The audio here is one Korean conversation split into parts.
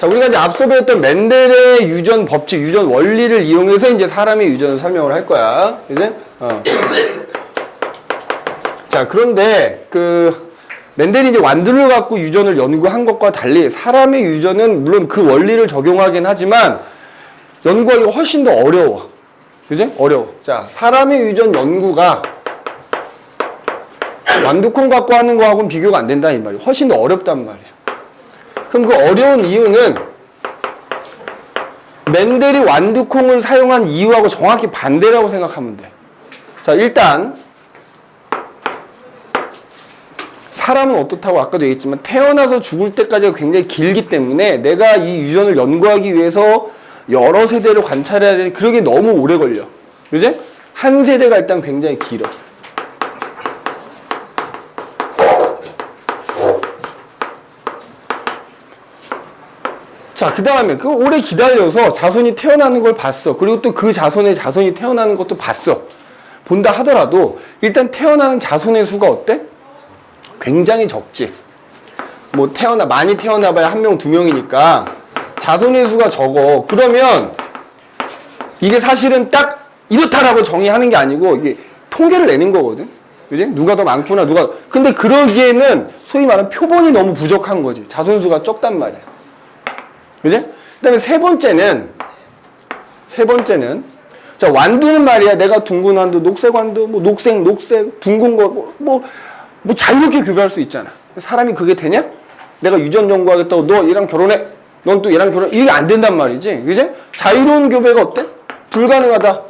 자, 우리가 이제 앞서 배웠던 멘델의 유전 법칙, 유전 원리를 이용해서 이제 사람의 유전을 설명을 할 거야. 그지? 자, 그런데 멘델이 이제 완두를 갖고 유전을 연구한 것과 달리 사람의 유전은 물론 그 원리를 적용하긴 하지만 연구하기가 훨씬 더 어려워. 그지? 어려워. 자, 사람의 유전 연구가 완두콩 갖고 하는 거하고는 비교가 안 된다 이 말이야. 훨씬 더 어렵단 말이야. 그럼 그 어려운 이유는 멘델이 완두콩을 사용한 이유하고 정확히 반대라고 생각하면 돼. 자, 일단 사람은 어떻다고 아까도 얘기했지만 태어나서 죽을 때까지가 굉장히 길기 때문에 내가 이 유전을 연구하기 위해서 여러 세대를 관찰해야 되는 그러게 너무 오래 걸려. 그지? 한 세대가 일단 굉장히 길어. 자, 그 다음에 오래 기다려서 자손이 태어나는 걸 봤어. 그리고 또 그 자손의 자손이 태어나는 것도 봤어. 본다 하더라도 일단 태어나는 자손의 수가 어때? 굉장히 적지. 뭐 많이 태어나봐야 1명, 2명이니까 자손의 수가 적어. 그러면 이게 사실은 딱 이렇다라고 정의하는 게 아니고 이게 통계를 내는 거거든. 그지? 누가 더 많구나, 근데 그러기에는 소위 말하는 표본이 너무 부족한 거지. 자손 수가 적단 말이야. 그지? 그 다음에 세 번째는, 자, 완두는 말이야. 내가 둥근 완두, 녹색 완두, 뭐 녹색, 둥근 거, 뭐 자유롭게 교배할 수 있잖아. 사람이 그게 되냐? 내가 유전 연구하겠다고 너 얘랑 결혼해. 넌 또 얘랑 결혼해. 이게 안 된단 말이지. 그지? 자유로운 교배가 어때? 불가능하다.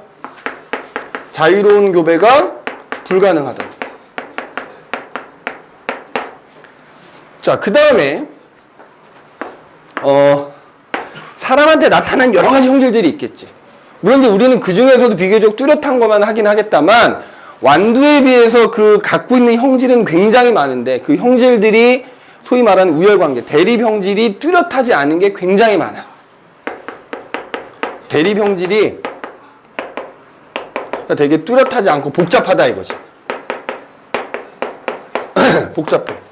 자유로운 교배가 불가능하다. 자, 그 다음에, 사람한테 나타난 여러 가지 형질들이 있겠지. 물론 우리는 그 중에서도 비교적 뚜렷한 것만 하긴 하겠다만, 완두에 비해서 갖고 있는 형질은 굉장히 많은데, 그 형질들이 소위 말하는 우열관계, 대립 형질이 뚜렷하지 않은 게 굉장히 많아. 대립 형질이 되게 뚜렷하지 않고 복잡하다 이거지. 복잡해.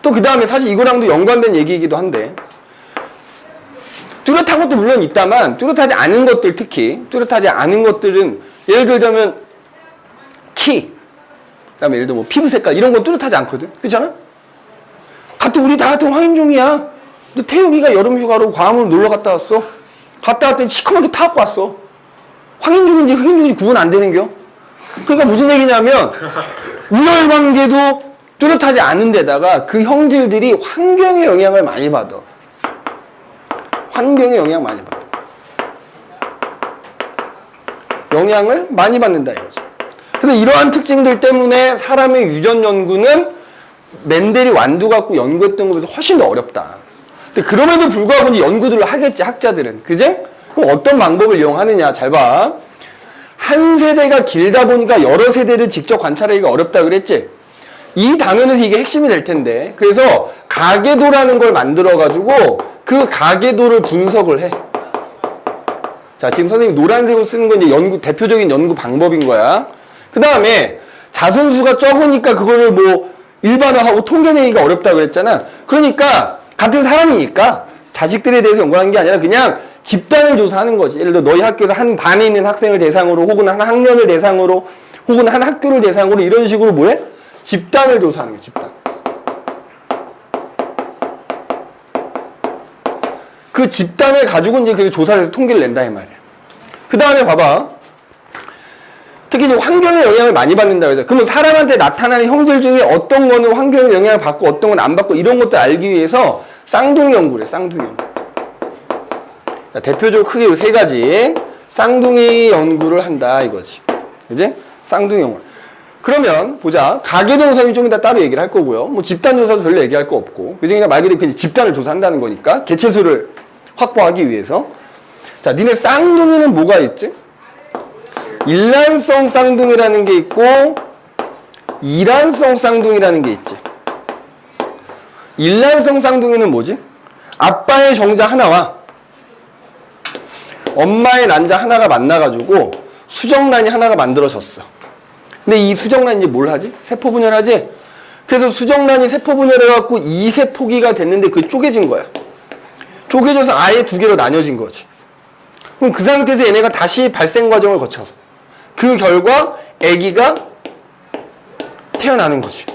또 그 다음에 사실 이거랑도 연관된 얘기이기도 한데, 뚜렷한 것도 물론 있다만 뚜렷하지 않은 것들, 특히 뚜렷하지 않은 것들은 예를 들자면 키, 그다음에 예를 들어 뭐 피부 색깔 이런 건 뚜렷하지 않거든. 그렇잖아? 우리 다 같은 황인종이야. 근데 태욱이가 여름 휴가로 괌으로 놀러 갔다 왔어. 갔다 왔더니 시커멓게 타갖고 왔어. 황인종인지 흑인종인지 구분 안 되는겨. 그러니까 무슨 얘기냐면 우열관계도 뚜렷하지 않은 데다가 그 형질들이 환경의 영향을 많이 받아. 환경의 영향 많이 받아. 영향을 많이 받는다 이거지. 그래서 이러한 특징들 때문에 사람의 유전 연구는 멘델이 완두 갖고 연구했던 것에 비해서 훨씬 더 어렵다. 근데 그럼에도 불구하고 이제 연구들을 하겠지, 학자들은. 그지? 그럼 어떤 방법을 이용하느냐, 잘 봐. 한 세대가 길다 보니까 여러 세대를 직접 관찰하기가 어렵다 그랬지? 이 단원에서 이게 핵심이 될 텐데. 그래서 가계도라는 걸 만들어가지고 그 가계도를 분석을 해. 자, 지금 선생님이 노란색으로 쓰는 건 이제 대표적인 연구 방법인 거야. 그 다음에 자손수가 적으니까 그거를 뭐 일반화하고 통계내기가 어렵다고 그랬잖아. 그러니까 같은 사람이니까 자식들에 대해서 연구하는 게 아니라 그냥 집단을 조사하는 거지. 예를 들어 너희 학교에서 한 반에 있는 학생을 대상으로 혹은 한 학년을 대상으로 혹은 한 학교를 대상으로 이런 식으로 뭐해? 집단을 조사하는 거야, 집단. 그 집단을 가지고 이제 그 조사를 해서 통계를 낸다 이 말이야. 그 다음에 봐봐. 특히 이제 환경의 영향을 많이 받는다 그러죠. 그러면 사람한테 나타나는 형질 중에 어떤 거는 환경의 영향을 받고 어떤 건 안 받고 이런 것들 알기 위해서 쌍둥이 연구를 해, 쌍둥이 연구. 자, 대표적으로 크게 이 세 가지 쌍둥이 연구를 한다 이거지. 그지? 쌍둥이 연구. 그러면 보자. 가계동사는 좀 이따 따로 얘기를 할 거고요. 뭐 집단 조사도 별로 얘기할 거 없고. 그지? 그냥 말 그대로 그냥 집단을 조사한다는 거니까 개체수를 확보하기 위해서. 자, 니네 쌍둥이는 뭐가 있지? 일란성 쌍둥이라는 게 있고 이란성 쌍둥이라는 게 있지. 일란성 쌍둥이는 뭐지? 아빠의 정자 하나와 엄마의 난자 하나가 만나가지고 수정란이 하나가 만들어졌어. 근데 이 수정란이 이제 뭘 하지? 세포 분열하지? 그래서 수정란이 세포 분열해갖고 2세포기가 됐는데 그게 쪼개진 거야. 쪼개져서 아예 두 개로 나뉘어진 거지. 그럼 그 상태에서 얘네가 다시 발생 과정을 거쳐서 그 결과 아기가 태어나는 거지.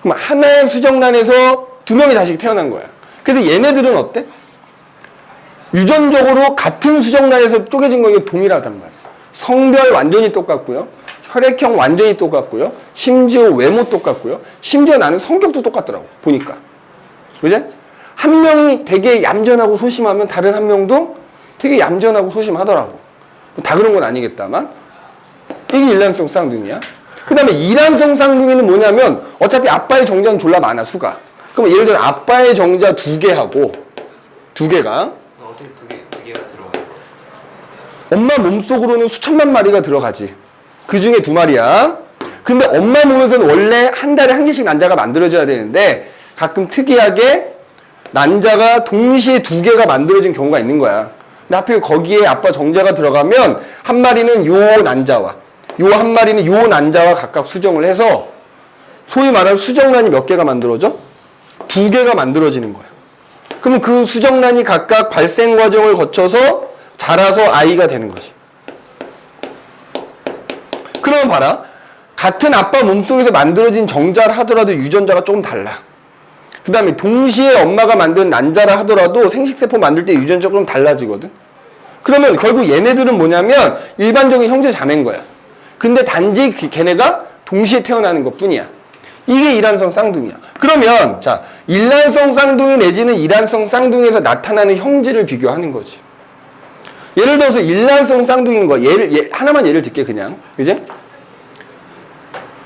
그럼 하나의 수정란에서 두 명의 자식이 태어난 거야. 그래서 얘네들은 어때? 유전적으로 같은 수정란에서 쪼개진 거에 동일하단 말이야. 성별 완전히 똑같고요. 혈액형 완전히 똑같고요. 심지어 외모 똑같고요. 심지어 나는 성격도 똑같더라고. 보니까. 그지? 한 명이 되게 얌전하고 소심하면 다른 한 명도 되게 얌전하고 소심하더라고. 다 그런 건 아니겠다만. 이게 일란성 쌍둥이야. 그 다음에 이란성 쌍둥이는 뭐냐면 어차피 아빠의 정자는 졸라 많아, 수가. 그럼 예를 들어 아빠의 정자 두 개하고 두 개가 어떻게 두 개가 들어가요? 엄마 몸속으로는 수천만 마리가 들어가지. 그 중에 두 마리야. 근데 엄마 몸에서는 원래 한 달에 한 개씩 난자가 만들어져야 되는데 가끔 특이하게 난자가 동시에 두 개가 만들어진 경우가 있는 거야. 근데 하필 거기에 아빠 정자가 들어가면 한 마리는 요 난자와 요 한 마리는 요 난자와 각각 수정을 해서 소위 말하는 수정란이 몇 개가 만들어져? 두 개가 만들어지는 거야. 그러면 그 수정란이 각각 발생 과정을 거쳐서 자라서 아이가 되는 거지. 그러면 봐라. 같은 아빠 몸속에서 만들어진 정자를 하더라도 유전자가 조금 달라. 그 다음에 동시에 엄마가 만든 난자를 하더라도 생식세포 만들 때 유전자가 좀 달라지거든. 그러면 결국 얘네들은 뭐냐면 일반적인 형제 자매인 거야. 근데 단지 걔네가 동시에 태어나는 것 뿐이야. 이게 일란성 쌍둥이야. 그러면 자, 일란성 쌍둥이 내지는 이란성 쌍둥이에서 나타나는 형질을 비교하는 거지. 예를 들어서 일란성 쌍둥이인 거 하나만 예를 들게 그냥. 그지?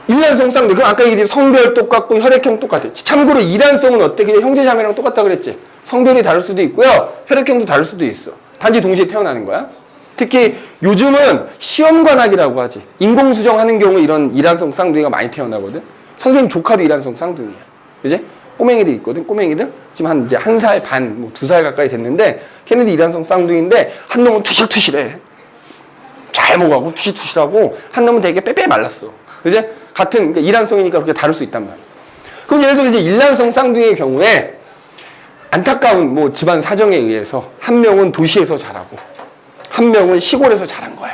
일란성 쌍둥이. 그럼 아까 얘기했듯이 성별 똑같고 혈액형 똑같아. 참고로 이란성은 어때? 그냥 형제자매랑 똑같다 그랬지. 성별이 다를 수도 있고요. 혈액형도 다를 수도 있어. 단지 동시에 태어나는 거야. 특히 요즘은 시험관악이라고 하지. 인공수정하는 경우 이런 일란성 쌍둥이가 많이 태어나거든. 선생님 조카도 일란성 쌍둥이야. 그지? 꼬맹이들 있거든. 꼬맹이들. 지금 이제 1살 반, 뭐 2살 가까이 됐는데 걔네들 일란성 쌍둥이인데 한 놈은 투실투실해. 잘 먹어가고 투실투실하고 한 놈은 되게 빼빼 말랐어. 그지? 같은 그러니까 일란성이니까 그렇게 다를 수 있단 말이야. 그럼 예를 들어서 이제 일란성 쌍둥이의 경우에 안타까운 뭐 집안 사정에 의해서 한 명은 도시에서 자라고 한 명은 시골에서 자란 거야.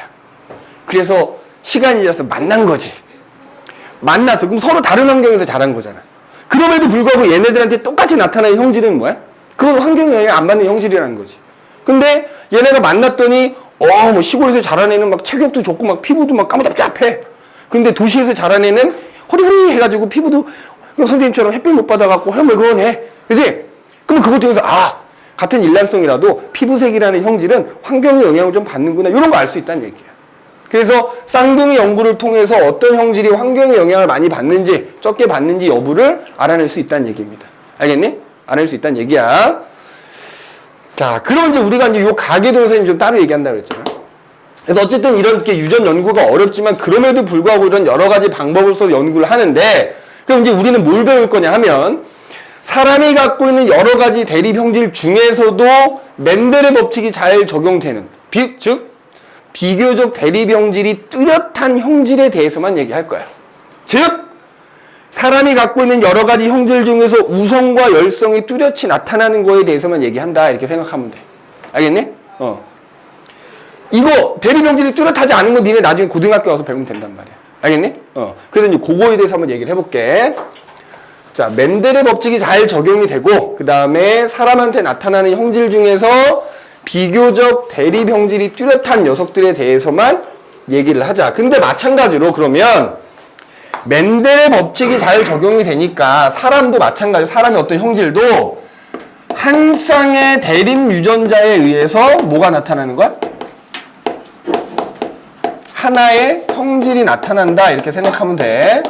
그래서 시간이 지나서 만난 거지. 만났어. 그럼 서로 다른 환경에서 자란 거잖아. 그럼에도 불구하고 얘네들한테 똑같이 나타나는 형질은 뭐야? 그건 환경 영향 안 받는 형질이라는 거지. 근데 얘네가 만났더니 뭐 시골에서 자란 애는 막 체격도 좋고 막 피부도 막 까무잡잡해. 근데 도시에서 자란 애는 호리호리 해가지고 피부도 선생님처럼 햇빛 못 받아갖고 허물건해. 그지? 그럼 그것 통해서 같은 일란성이라도 피부색이라는 형질은 환경의 영향을 좀 받는구나. 이런 거 알 수 있다는 얘기야. 그래서 쌍둥이 연구를 통해서 어떤 형질이 환경의 영향을 많이 받는지 적게 받는지 여부를 알아낼 수 있다는 얘기입니다. 알겠니? 알아낼 수 있다는 얘기야. 자, 그럼 이제 우리가 이제 요 가계동선이 좀 따로 얘기한다고 그랬잖아. 그래서 어쨌든 이렇게 유전 연구가 어렵지만 그럼에도 불구하고 이런 여러 가지 방법을 써서 연구를 하는데 그럼 이제 우리는 뭘 배울 거냐 하면 사람이 갖고 있는 여러 가지 대립 형질 중에서도 맨델의 법칙이 잘 적용되는 즉 비교적 대립 형질이 뚜렷한 형질에 대해서만 얘기할 거야. 즉 사람이 갖고 있는 여러 가지 형질 중에서 우성과 열성이 뚜렷이 나타나는 거에 대해서만 얘기한다. 이렇게 생각하면 돼. 알겠니? 이거 대립 형질이 뚜렷하지 않은 거 니네 나중에 고등학교 와서 배우면 된단 말이야. 알겠니? 그래서 이제 그거에 대해서 한번 얘기를 해볼게. 자, 맨델의 법칙이 잘 적용이 되고 그 다음에 사람한테 나타나는 형질 중에서 비교적 대립 형질이 뚜렷한 녀석들에 대해서만 얘기를 하자. 근데 마찬가지로 그러면 맨델의 법칙이 잘 적용이 되니까 사람도 마찬가지로 사람의 어떤 형질도 한 쌍의 대립 유전자에 의해서 뭐가 나타나는 거야? 하나의 형질이 나타난다. 이렇게 생각하면 돼.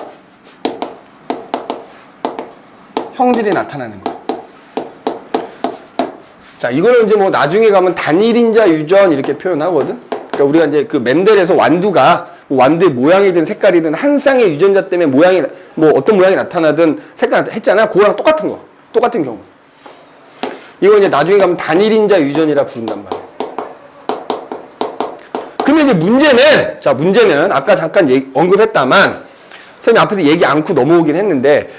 형질이 나타나는 거야. 자, 이거는 이제 뭐 나중에 가면 단일인자 유전 이렇게 표현하거든. 그러니까 우리가 이제 그 맨델에서 완두의 모양이든 색깔이든 한 쌍의 유전자 때문에 모양이 뭐 어떤 모양이 나타나든 색깔 했잖아. 그거랑 똑같은 거. 똑같은 경우. 이거 이제 나중에 가면 단일인자 유전이라 부른단 말이야. 근데 이제 문제는 아까 잠깐 언급했다만 선생님 앞에서 얘기 않고 넘어오긴 했는데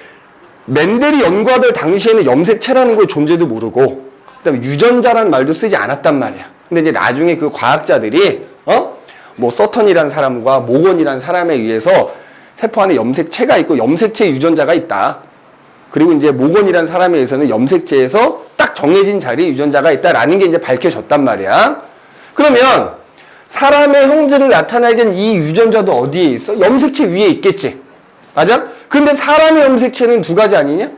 멘델이 연구하던 당시에는 염색체라는 걸 존재도 모르고 그다음에 유전자라는 말도 쓰지 않았단 말이야. 근데 이제 나중에 그 과학자들이 뭐 서턴이라는 사람과 모건이라는 사람에 의해서 세포 안에 염색체가 있고 염색체 유전자가 있다. 그리고 이제 모건이라는 사람에 의해서는 염색체에서 딱 정해진 자리에 유전자가 있다라는 게 이제 밝혀졌단 말이야. 그러면 사람의 형질을 나타내는 이 유전자도 어디에 있어? 염색체 위에 있겠지. 맞아? 근데 사람의 염색체는 두 가지 아니냐?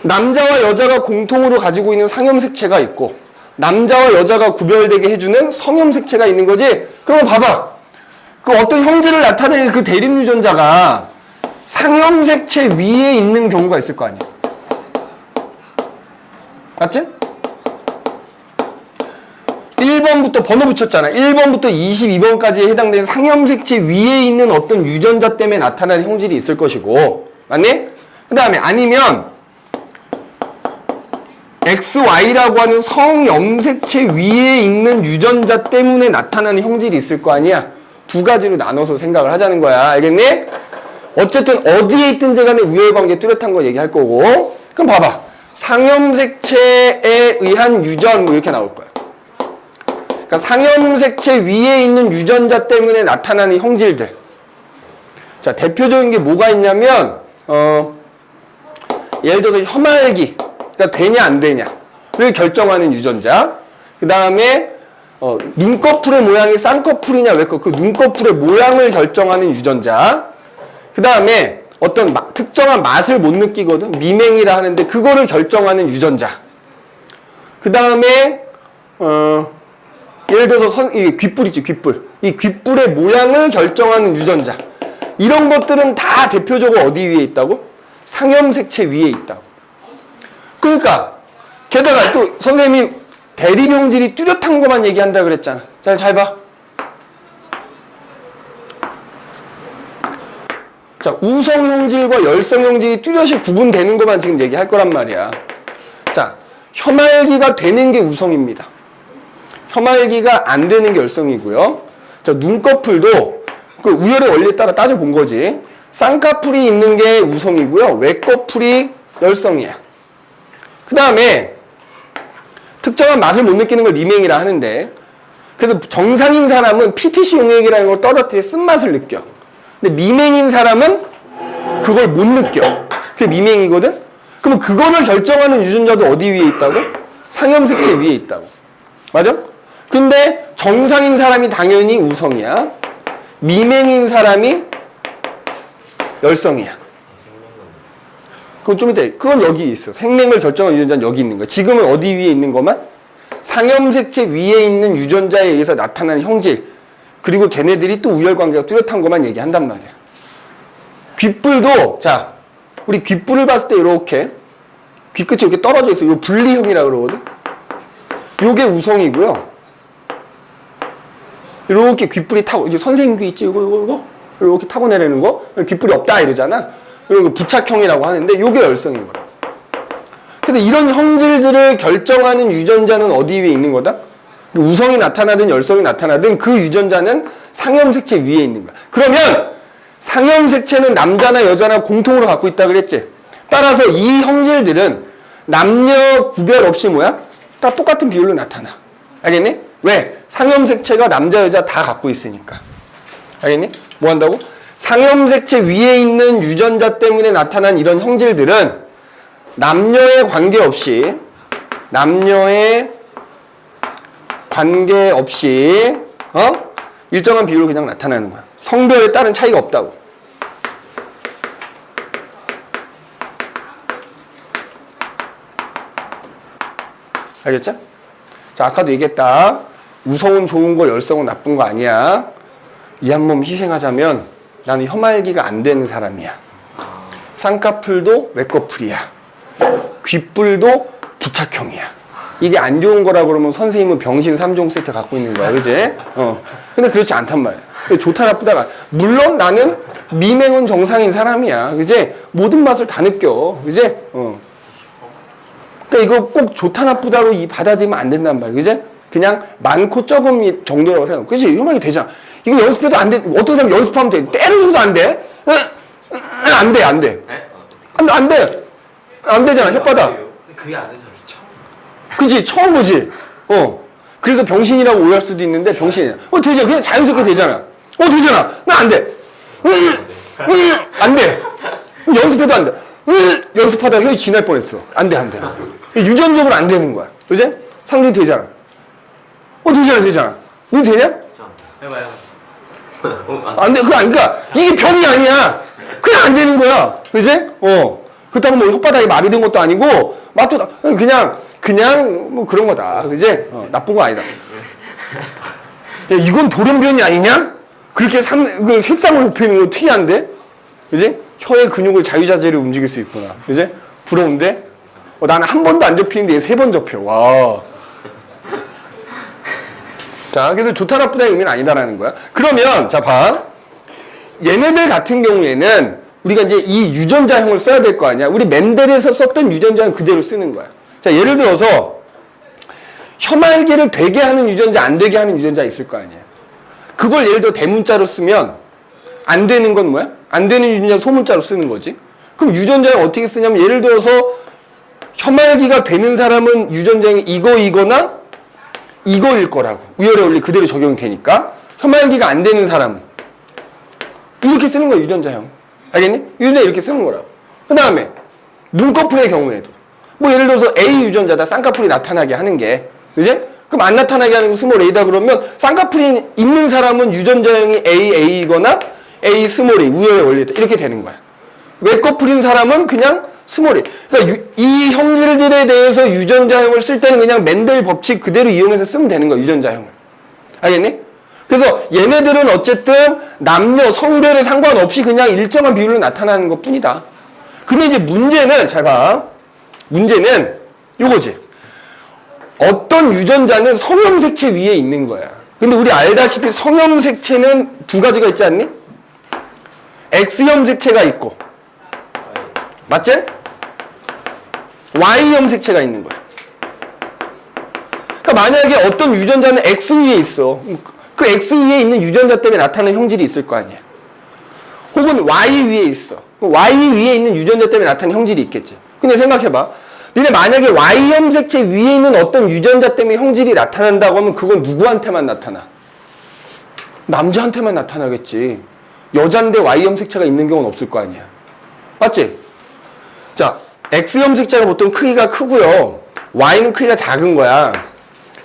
남자와 여자가 공통으로 가지고 있는 상염색체가 있고 남자와 여자가 구별되게 해주는 성염색체가 있는 거지. 그럼 봐봐. 그 어떤 형질을 나타내는 그 대립 유전자가 상염색체 위에 있는 경우가 있을 거 아니야. 맞지? 1번부터 번호 붙였잖아. 1번부터 22번까지에 해당되는 상염색체 위에 있는 어떤 유전자 때문에 나타나는 형질이 있을 것이고, 맞니? 그 다음에 아니면 XY라고 하는 성염색체 위에 있는 유전자 때문에 나타나는 형질이 있을 거 아니야. 두 가지로 나눠서 생각을 하자는 거야. 알겠니? 어쨌든 어디에 있든지 간에 우열관계 뚜렷한 거 얘기할 거고. 그럼 봐봐. 상염색체에 의한 유전 뭐 이렇게 나올 거야. 그러니까 상염색체 위에 있는 유전자 때문에 나타나는 형질들. 자, 대표적인 게 뭐가 있냐면 예를 들어서 혐알기가 되냐 안 되냐를 결정하는 유전자. 그 다음에 눈꺼풀의 모양이 쌍꺼풀이냐 외꺼 그 눈꺼풀의 모양을 결정하는 유전자. 그 다음에 어떤 특정한 맛을 못 느끼거든. 미맹이라 하는데 그거를 결정하는 유전자. 그 다음에 예를 들어서 이 귓불 있지, 귓불. 이 귓불의 모양을 결정하는 유전자. 이런 것들은 다 대표적으로 어디 위에 있다고? 상염색체 위에 있다고. 그러니까 게다가 또 선생님이 대립형질이 뚜렷한 것만 얘기한다 그랬잖아. 잘 봐. 자, 우성형질과 열성형질이 뚜렷이 구분되는 것만 지금 얘기할 거란 말이야. 자, 혐알기가 되는 게 우성입니다. 혐알기가 안 되는 게 열성이고요. 자, 눈꺼풀도 그 우열의 원리에 따라 따져본 거지. 쌍꺼풀이 있는 게 우성이고요. 외꺼풀이 열성이야. 그 다음에 특정한 맛을 못 느끼는 걸 미맹이라 하는데 그래서 정상인 사람은 PTC 용액이라는 걸 떨어뜨려 쓴맛을 느껴. 근데 미맹인 사람은 그걸 못 느껴. 그게 미맹이거든? 그러면 그거를 결정하는 유전자도 어디 위에 있다고? 상염색체 위에 있다고. 맞아? 근데 정상인 사람이 당연히 우성이야. 미맹인 사람이 열성이야. 그건 좀 이따, 그건 여기 있어. 생명을 결정하는 유전자는 여기 있는 거야. 지금은 어디 위에 있는 것만? 상염색체 위에 있는 유전자에 의해서 나타나는 형질. 그리고 걔네들이 또 우열관계가 뚜렷한 것만 얘기한단 말이야. 귓불도, 자, 우리 귓불을 봤을 때 이렇게, 귀끝이 이렇게 떨어져 있어. 이거 분리형이라고 그러거든? 요게 우성이고요. 이렇게 귓불이 타고, 이제 선생님 귀 있지? 이거. 이렇게 타고 내리는 거? 귓불이 없다 이러잖아? 이거 부착형이라고 하는데, 요게 열성인 거야. 근데 이런 형질들을 결정하는 유전자는 어디 위에 있는 거다? 우성이 나타나든 열성이 나타나든 그 유전자는 상염색체 위에 있는 거야. 그러면 상염색체는 남자나 여자나 공통으로 갖고 있다 그랬지? 따라서 이 형질들은 남녀 구별 없이 뭐야? 다 똑같은 비율로 나타나. 알겠니? 왜? 상염색체가 남자 여자 다 갖고 있으니까. 알겠니? 뭐 한다고? 상염색체 위에 있는 유전자 때문에 나타난 이런 형질들은 남녀에 관계없이 일정한 비율로 그냥 나타나는 거야. 성별에 따른 차이가 없다고. 알겠죠? 자, 아까도 얘기했다. 우성은 좋은 거, 열성은 나쁜 거 아니야. 이 한 몸 희생하자면 나는 혐알기가 안 되는 사람이야. 쌍꺼풀도 외꺼풀이야. 귓불도 부착형이야. 이게 안 좋은 거라 그러면 선생님은 병신 3종 세트 갖고 있는 거야. 그지? 근데 그렇지 않단 말이야. 좋다 나쁘다가. 물론 나는 미맹은 정상인 사람이야. 그지? 모든 맛을 다 느껴. 그지? 그러니까 이거 꼭 좋다 나쁘다로 받아들이면 안 된단 말이야. 그지? 그냥 많고 적음 정도라고 생각해. 그지? 혐알기 되잖아. 이거 연습해도 안 돼. 어떤 사람 연습하면 돼. 때려줘도 안 돼. 안 돼, 안 돼. 네? 안 돼. 안 되잖아, 혓바닥. 그게 안 돼서 처음. 그치, 처음 보지. 그래서 병신이라고 오해할 수도 있는데, 병신이야. 되잖아. 그냥 자연스럽게 되잖아. 되잖아. 나 안 돼. 안 돼. 연습해도 안 돼. 연습하다가 혀이 지날 뻔했어. 안 돼, 안 돼. 유전적으로 안 되는 거야. 그지? 상준이 되잖아. 되잖아. 너 되냐? 해봐요. 안 돼. 그러니까 이게 병이 아니야. 그냥 안 되는 거야. 그지? 그렇다고 뭐 혓바닥이 마비된 것도 아니고, 맛도 그냥 뭐 그런 거다. 그지? 나쁜 거 아니다. 야, 이건 돌연변이 아니냐? 그렇게 새싹을 높이는 거 특이한데? 그지? 혀의 근육을 자유자재로 움직일 수 있구나. 그지? 부러운데? 나는 한 번도 안 접히는데 얘 3번 접혀. 와. 자, 그래서 좋다 나쁘다의 의미는 아니다라는 거야. 그러면, 자, 봐. 얘네들 같은 경우에는 우리가 이제 이 유전자형을 써야 될 거 아니야. 우리 멘델에서 썼던 유전자는 그대로 쓰는 거야. 자, 예를 들어서 혀말기를 되게 하는 유전자, 안 되게 하는 유전자 있을 거 아니야. 그걸 예를 들어 대문자로 쓰면 안 되는 건 뭐야? 안 되는 유전자 소문자로 쓰는 거지. 그럼 유전자형 어떻게 쓰냐면 예를 들어서 혀말기가 되는 사람은 유전자형이 이거나 이거일 거라고. 우열의 원리 그대로 적용이 되니까. 혀말기가 안 되는 사람은 이렇게 쓰는 거야, 유전자형. 알겠니? 유전자 이렇게 쓰는 거라고. 그 다음에 눈꺼풀의 경우에도 뭐 예를 들어서 A 유전자다 쌍꺼풀이 나타나게 하는 게, 그지? 그럼 안 나타나게 하는 거 스몰 A다 그러면 쌍꺼풀이 있는 사람은 유전자형이 AA이거나 A 스몰 A 우열의 원리다 이렇게 되는 거야. 외꺼풀인 사람은 그냥 스몰 A. 그러니까 이 형질들에 대해서 유전자형을 쓸 때는 그냥 멘델 법칙 그대로 이용해서 쓰면 되는 거야, 유전자형을. 알겠니? 그래서 얘네들은 어쨌든 남녀 성별에 상관없이 그냥 일정한 비율로 나타나는 것 뿐이다. 그러면 이제 문제는 잘 봐. 문제는 요거지. 어떤 유전자는 성형색체 위에 있는 거야. 근데 우리 알다시피 성형색체는 두 가지가 있지 않니? X염색체가 있고, 맞지? Y염색체가 있는 거야. 그러니까 만약에 어떤 유전자는 X 위에 있어. 그 X 위에 있는 유전자 때문에 나타나는 형질이 있을 거 아니야. 혹은 Y 위에 있어. Y 위에 있는 유전자 때문에 나타나는 형질이 있겠지. 근데 생각해봐. 너네 만약에 Y염색체 위에 있는 어떤 유전자 때문에 형질이 나타난다고 하면 그건 누구한테만 나타나? 남자한테만 나타나겠지. 여잔데 Y염색체가 있는 경우는 없을 거 아니야. 맞지? 자, X염색체가 보통 크기가 크고요. Y는 크기가 작은 거야.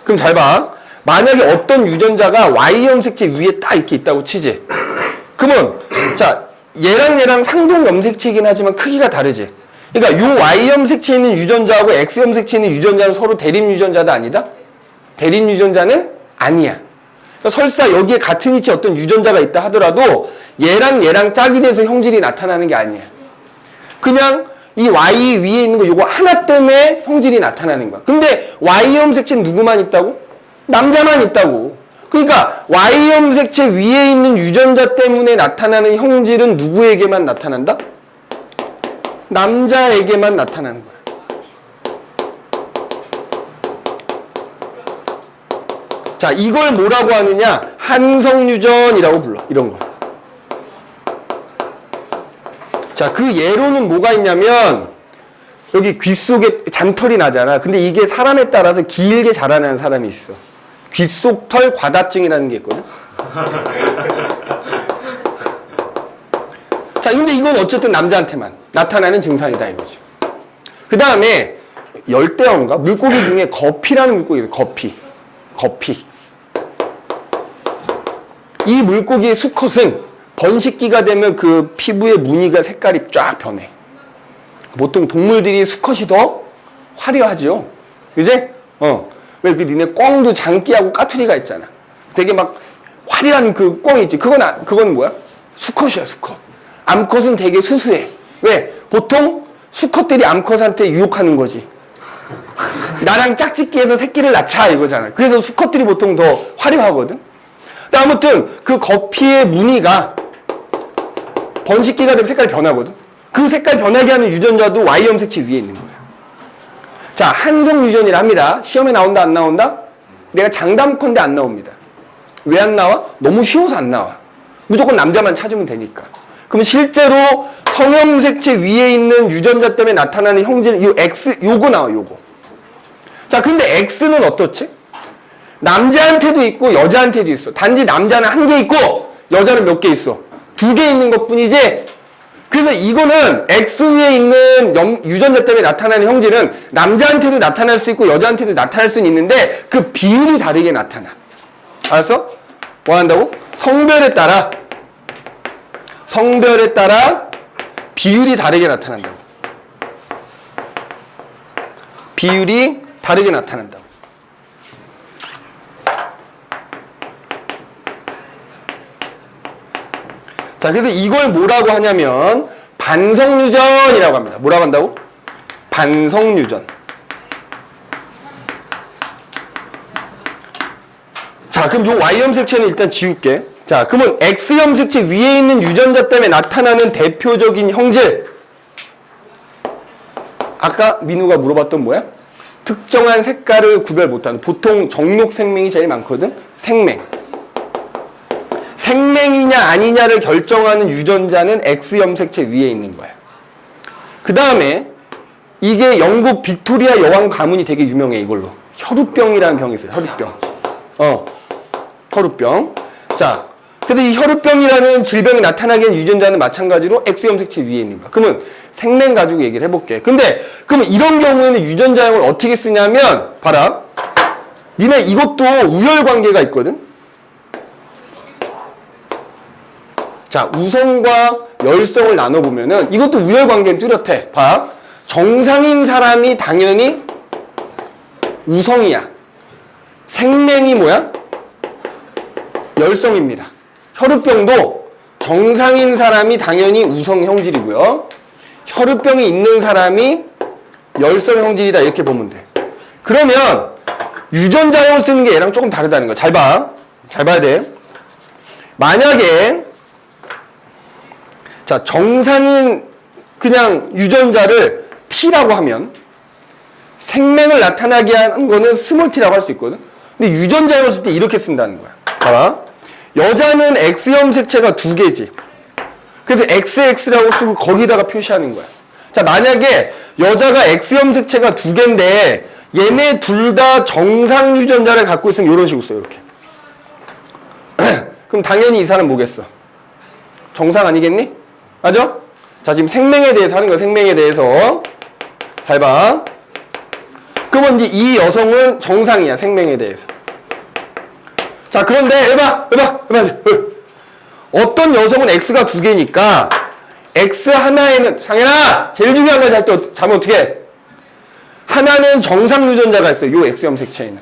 그럼 잘 봐. 만약에 어떤 유전자가 Y염색체 위에 딱 이렇게 있다고 치지. 그러면 자, 얘랑 상동 염색체이긴 하지만 크기가 다르지. 그러니까 요 Y염색체에 있는 유전자하고 X염색체에 있는 유전자는 서로 대립 유전자다 아니다? 대립 유전자는 아니야. 그러니까 설사 여기에 같은 위치에 어떤 유전자가 있다 하더라도 얘랑 짝이 돼서 형질이 나타나는 게 아니야. 그냥 이 Y 위에 있는 거 요거 하나 때문에 형질이 나타나는 거야. 근데 Y염색체는 누구만 있다고? 남자만 있다고. 그러니까 Y염색체 위에 있는 유전자 때문에 나타나는 형질은 누구에게만 나타난다? 남자에게만 나타나는 거야. 자, 이걸 뭐라고 하느냐? 한성유전이라고 불러. 이런 거. 자, 그 예로는 뭐가 있냐면 여기 귀 속에 잔털이 나잖아. 근데 이게 사람에 따라서 길게 자라나는 사람이 있어. 귀 속털 과다증이라는 게 있거든. 자, 근데 이건 어쨌든 남자한테만 나타나는 증상이다 이거지. 그 다음에 열대어인가? 물고기 중에 거피라는 물고기 있어. 거피. 이 물고기의 수컷은 번식기가 되면 그 피부의 무늬가 색깔이 쫙 변해. 보통 동물들이 수컷이 더 화려하죠. 그지? 왜 그 니네 꿩도 장기하고 까투리가 있잖아. 되게 막 화려한 그 꿩이 있지. 그건 뭐야? 수컷이야, 수컷. 암컷은 되게 수수해. 왜? 보통 수컷들이 암컷한테 유혹하는 거지. 나랑 짝짓기해서 새끼를 낳자 이거잖아. 그래서 수컷들이 보통 더 화려하거든. 아무튼 그 거피의 무늬가 번식기가 되면 색깔이 변하거든. 그 색깔 변하게 하는 유전자도 Y염색체 위에 있는 거야. 자, 한성유전이라 합니다. 시험에 나온다 안 나온다? 내가 장담컨대 안 나옵니다. 왜 안 나와? 너무 쉬워서 안 나와. 무조건 남자만 찾으면 되니까. 그럼 실제로 성염색체 위에 있는 유전자 때문에 나타나는 형질, 요 X, 요거 나와, 요거. 자, 근데 X는 어떻지? 남자한테도 있고 여자한테도 있어. 단지 남자는 한 개 있고 여자는 몇 개 있어? 2개 있는 것 뿐이지. 그래서 이거는 X 위에 있는 유전자 때문에 나타나는 형질은 남자한테도 나타날 수 있고 여자한테도 나타날 수는 있는데 그 비율이 다르게 나타나. 알았어? 뭐 한다고? 성별에 따라 비율이 다르게 나타난다고. 비율이 다르게 나타난다고. 자, 그래서 이걸 뭐라고 하냐면 반성유전이라고 합니다. 뭐라고 한다고? 반성유전. 자, 그럼 요 Y염색체는 일단 지울게. 자, 그러면 X염색체 위에 있는 유전자 때문에 나타나는 대표적인 형질. 아까 민우가 물어봤던 뭐야? 특정한 색깔을 구별 못하는. 보통 정록 생명이 제일 많거든? 생명. 생명이냐 아니냐를 결정하는 유전자는 X염색체 위에 있는 거야. 그 다음에 이게 영국 빅토리아 여왕 가문이 되게 유명해, 이걸로. 혈우병이라는 병이 있어요. 혈우병. 혈우병. 자, 그래도 이 혈우병이라는 질병이 나타나게 한 유전자는 마찬가지로 X염색체 위에 있는 거야. 그러면 생명 가지고 얘기를 해볼게. 근데 그러면 이런 경우에는 유전자형을 어떻게 쓰냐면 봐라. 니네 이것도 우열 관계가 있거든. 자, 우성과 열성을 나눠보면은 이것도 우열 관계는 뚜렷해. 봐. 정상인 사람이 당연히 우성이야. 생명이 뭐야? 열성입니다. 혈우병도 정상인 사람이 당연히 우성 형질이고요. 혈우병이 있는 사람이 열성 형질이다, 이렇게 보면 돼. 그러면 유전자형을 쓰는 게 얘랑 조금 다르다는 거야. 잘 봐. 잘 봐야 돼. 만약에 자, 정상인 그냥 유전자를 T라고 하면 생명을 나타나게 하는 거는 스몰 t라고 할 수 있거든. 근데 유전자형을 쓸 때 이렇게 쓴다는 거야. 봐봐. 여자는 X염색체가 2개지. 그래서 XX라고 쓰고 거기다가 표시하는 거야. 자, 만약에 여자가 X염색체가 2개인데 얘네 둘 다 정상 유전자를 갖고 있으면 이런 식으로 써요. 이렇게. 그럼 당연히 이 사람 뭐겠어? 정상 아니겠니? 맞아? 자, 지금 생명에 대해서 하는 거야. 생명에 대해서. 잘 봐. 그러면 이제 이 여성은 정상이야. 생명에 대해서. 자, 그런데 해봐. 어떤 여성은 X가 2개니까 X 하나에는 상현아! 제일 중요한 거 잘 때 자면 어떻게 해? 하나는 정상 유전자가 있어요. 요 X염색체에는.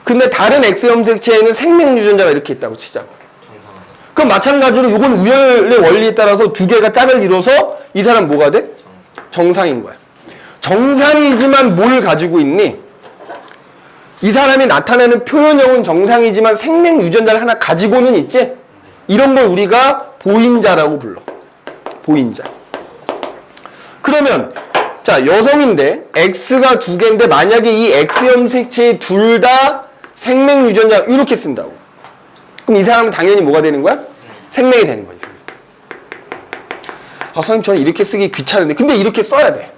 근데 다른 X염색체에는 생명 유전자가 이렇게 있다고 치자고. 그럼 마찬가지로 이건 우열의 원리에 따라서 2개가 짝을 이뤄서 이 사람 뭐가 돼? 정상인 거야. 정상이지만 뭘 가지고 있니? 이 사람이 나타내는 표현형은 정상이지만 생명 유전자를 하나 가지고는 있지? 이런 걸 우리가 보인자라고 불러. 보인자. 그러면 자, 여성인데 X가 2개인데 만약에 이 X염색체 둘 다 생명 유전자 이렇게 쓴다고. 그럼 이 사람은 당연히 뭐가 되는 거야? 생명이 되는 거지. 아, 선생님 저는 이렇게 쓰기 귀찮은데. 근데 이렇게 써야 돼.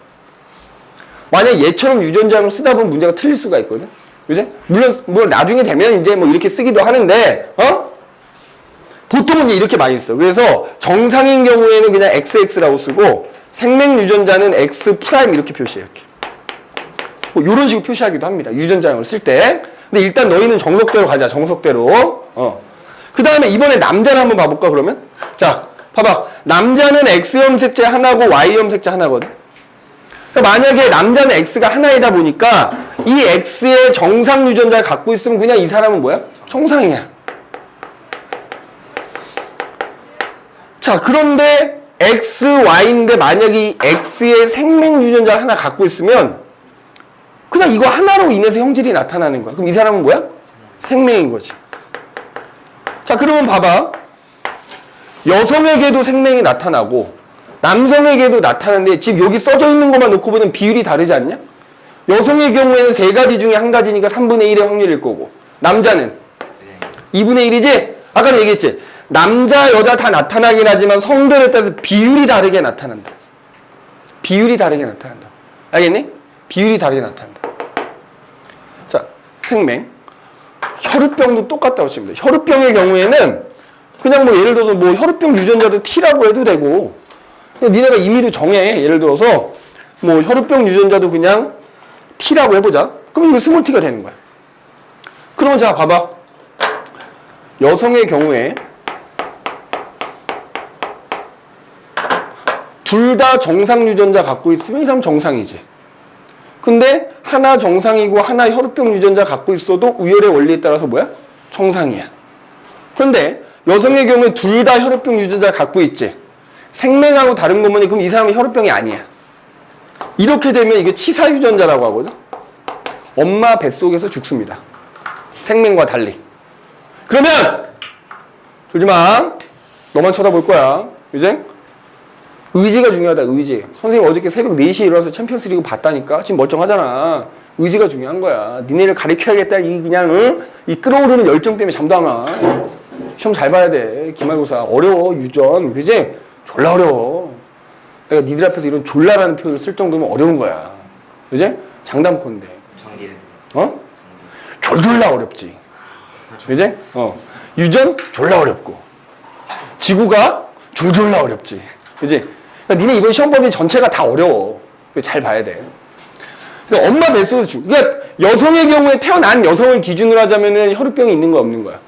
만약 얘처럼 유전자를 쓰다 보면 문제가 틀릴 수가 있거든. 그지? 물론 나중에 되면 이제 뭐 이렇게 쓰기도 하는데, 보통은 이제 이렇게 많이 써. 그래서 정상인 경우에는 그냥 XX라고 쓰고 생명 유전자는 X 프라임 이렇게 표시해. 이렇게. 뭐 이런 식으로 표시하기도 합니다. 유전자형을 쓸 때. 근데 일단 너희는 정석대로 가자. 정석대로. 그 다음에 이번에 남자를 한번 봐볼까 그러면? 자, 봐봐. 남자는 X염색체 하나고 Y염색체 하나거든. 그러니까 만약에 남자는 X가 하나이다 보니까 이 X의 정상 유전자를 갖고 있으면 그냥 이 사람은 뭐야? 정상이야. 자, 그런데 X, Y인데 만약에 이 X의 생명 유전자를 하나 갖고 있으면 그냥 이거 하나로 인해서 형질이 나타나는 거야. 그럼 이 사람은 뭐야? 생명인 거지. 자, 그러면 봐봐. 여성에게도 생명이 나타나고 남성에게도 나타나는데 지금 여기 써져 있는 것만 놓고 보면 비율이 다르지 않냐? 여성의 경우에는 3가지 중에 1가지니까 3분의 1의 확률일 거고 남자는 2분의 1이지? 아까도 얘기했지? 남자, 여자 다 나타나긴 하지만 성별에 따라서 비율이 다르게 나타난다. 비율이 다르게 나타난다. 알겠니? 비율이 다르게 나타난다. 자, 생맹. 혈우병도 똑같다고 치면 돼. 혈우병의 경우에는 그냥 뭐 예를 들어서 뭐 혈우병 유전자도 T라고 해도 되고 그냥 니네가 임의로 정해. 예를 들어서 뭐 혈우병 유전자도 그냥 T라고 해보자. 그럼 이거 스몰 T가 되는 거야. 그러면 자 봐봐. 여성의 경우에 둘 다 정상 유전자 갖고 있으면 이 사람 정상이지. 근데 하나 정상이고 하나 혈우병 유전자 갖고 있어도 우열의 원리에 따라서 뭐야? 정상이야. 그런데 여성의 경우에 둘 다 혈우병 유전자 갖고 있지. 생맹하고 다른 거 보니 그럼 이 사람은 혈우병이 아니야. 이렇게 되면 이게 치사 유전자라고 하거든. 엄마 뱃속에서 죽습니다. 생맹과 달리. 그러면 졸지 마. 너만 쳐다볼 거야. 이제 의지가 중요하다. 의지. 선생님 어저께 새벽 4시에 일어나서 챔피언스 리그 봤다니까. 지금 멀쩡하잖아. 의지가 중요한 거야. 니네를 가르쳐야겠다. 이 그냥 응? 이 끌어오르는 열정 때문에 잠도 안 와. 시험 잘 봐야 돼. 기말고사 어려워. 유전. 그지? 졸라 어려워. 내가 니들 앞에서 이런 졸라라는 표현을 쓸 정도면 어려운 거야. 그지? 장담컨대. 전기를. 어? 졸라 어렵지. 그지? 유전 졸라 어렵고. 지구가 졸라 어렵지. 그지? 그러니까 니네 이번 시험 범위 전체가 다 어려워. 잘 봐야 돼. 그러니까 엄마 뱃속에서 그러니까 여성의 경우에 태어난 여성을 기준으로 하자면은 혈우병이 있는 거야, 없는 거야?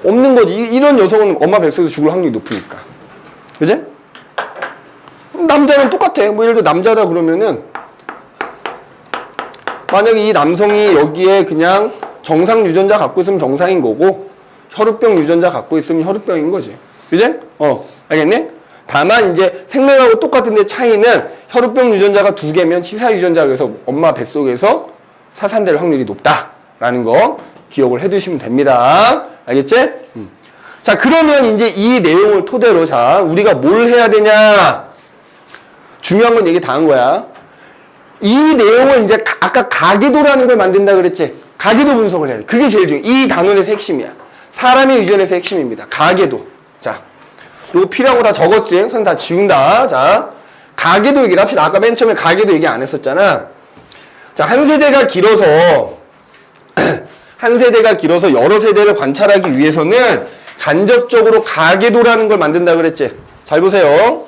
없는 거지. 이런 여성은 엄마 뱃속에서 죽을 확률이 높으니까. 그지? 남자는 똑같아. 뭐 예를 들어 남자다 그러면은 만약에 이 남성이 여기에 그냥 정상 유전자 갖고 있으면 정상인 거고 혈우병 유전자 갖고 있으면 혈우병인 거지. 그지? 알겠니? 다만 이제 생명하고 똑같은데 차이는 혈우병 유전자가 2개면 치사 유전자 그래서 엄마 뱃속에서 사산될 확률이 높다라는 거 기억을 해두시면 됩니다. 알겠지? 자, 그러면 이제 이 내용을 토대로 자, 우리가 뭘 해야 되냐? 중요한 건 얘기 다 한 거야. 이 내용을 이제 아까 가계도라는 걸 만든다 그랬지? 가계도 분석을 해야 돼. 그게 제일 중요해. 이 단원에서 핵심이야. 사람의 유전에서 핵심입니다. 가계도. 자, 요거 필요하고 다 적었지? 선생님 다 지운다. 자, 가계도 얘기를 합시다. 아까 맨 처음에 가계도 얘기 안 했었잖아. 자, 한 세대가 길어서 한 세대가 길어서 여러 세대를 관찰하기 위해서는 간접적으로 가계도라는 걸 만든다 그랬지? 잘 보세요.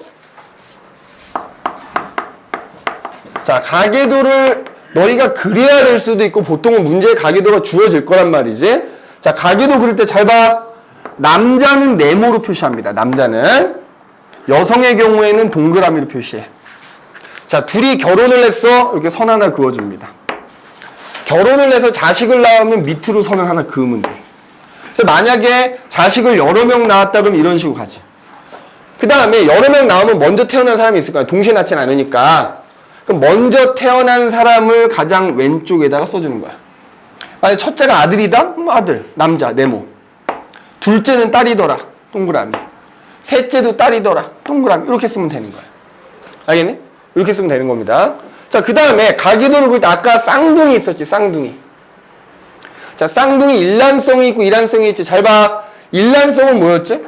자, 가계도를 너희가 그려야 될 수도 있고 보통은 문제에 가계도가 주어질 거란 말이지. 자, 가계도 그릴 때 잘 봐. 남자는 네모로 표시합니다. 남자는. 여성의 경우에는 동그라미로 표시해. 자, 둘이 결혼을 했어. 이렇게 선 하나 그어줍니다. 결혼을 해서 자식을 낳으면 밑으로 선을 하나 그으면 돼. 그래서 만약에 자식을 여러 명 낳았다 그러면 이런 식으로 가지. 그 다음에 여러 명 낳으면 먼저 태어난 사람이 있을 거야. 동시에 낳진 않으니까. 그럼 먼저 태어난 사람을 가장 왼쪽에다가 써주는 거야. 만약 첫째가 아들이다? 그럼 아들, 남자, 네모. 둘째는 딸이더라. 동그라미. 셋째도 딸이더라. 동그라미. 이렇게 쓰면 되는 거야. 알겠니? 이렇게 쓰면 되는 겁니다. 자, 그 다음에 가계도를 볼 때 아까 쌍둥이 있었지, 쌍둥이. 자, 쌍둥이 일란성이 있고 이란성이 있지. 잘 봐. 일란성은 뭐였지?